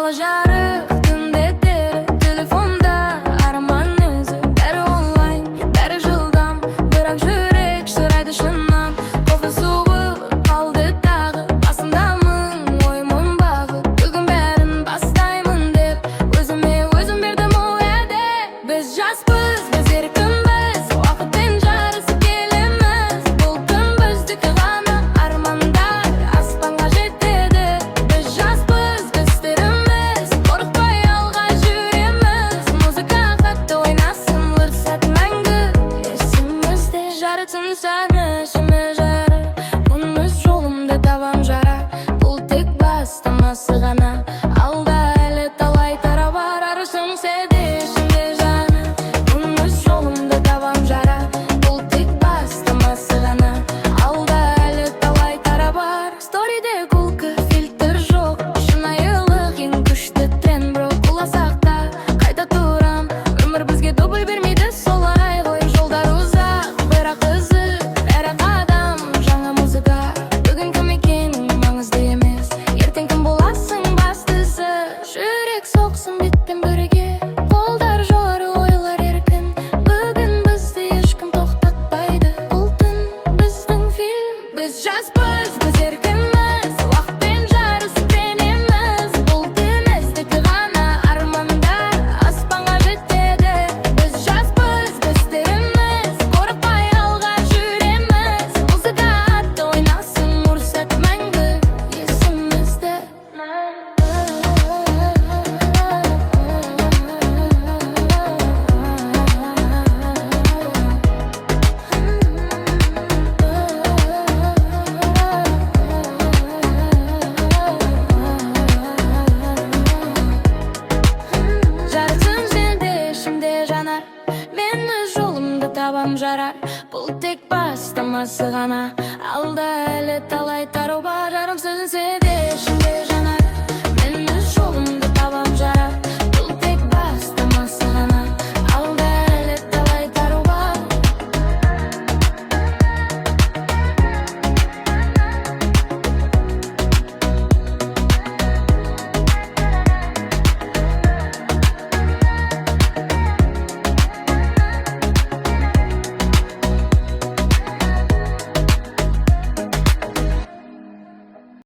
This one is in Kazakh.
Bala jarık tümdetleri telefonda araman özü. Beri online, beri жылдам, bırak жүрек шырайды шыннан. Кофе суы қалды тағы басымдамын, ойымын бағы. Бүгін бәрін бастаймын деп өзіме өзім бердім ол әде. Біз жаспыз, біз еркінбіз, уақытпен жарысып келеміз. Бұл күн біздікі ғана, армандар аспанға жетеді. Біз жаспыз, біз тіріміз, қорықпай алға жүреміз. Музыка қатты ойнасын, бір сәт мәңгі есімізде. Жарытсын сәні ішіме жары, бұнымыз жолымды табам жара. Бұл тек бастамасы ғана, алда әлі талай тара бар. Арышың седе ішімде жаны, бұнымыз жолымды табам жара. Бұл тек бастамасы ғана, алда әлі талай тара бар. Сториде күлкі, фильтр жоқ, шынайылық ең күшті тренд, бро. Құласақ та қайта тұрам, өмір бізге дубль бермейді, солай ғой. Жолдар ұзақ, бірақ қызық әр қадам. Жаңа музыка, бүгін кім екенің маңызды емес, ертең кім боласың бастысы. Жүрек соқсын бетпен бірге, қолдар жоғары, ойлар еркін. Бүгін бізді ешкім тоқтатпайды, бұл түн біздің фильм. Біз жаспыз, біз еркінміз, уақытпен жарысып теңеміз. Бұл түн ғана, армандар аспанға жетеді. Біз жаспыз, біз тіріміз, қорықпай алға жүреміз. Музыка атты ойнасын, мұрсат мәңгі есімізде. Жарысың сенде ішімде жанар, мен өз жолымды табам жарар. Бұл тек бастамасы ғана, алда әлі талай тарау бар. Жарым сөзін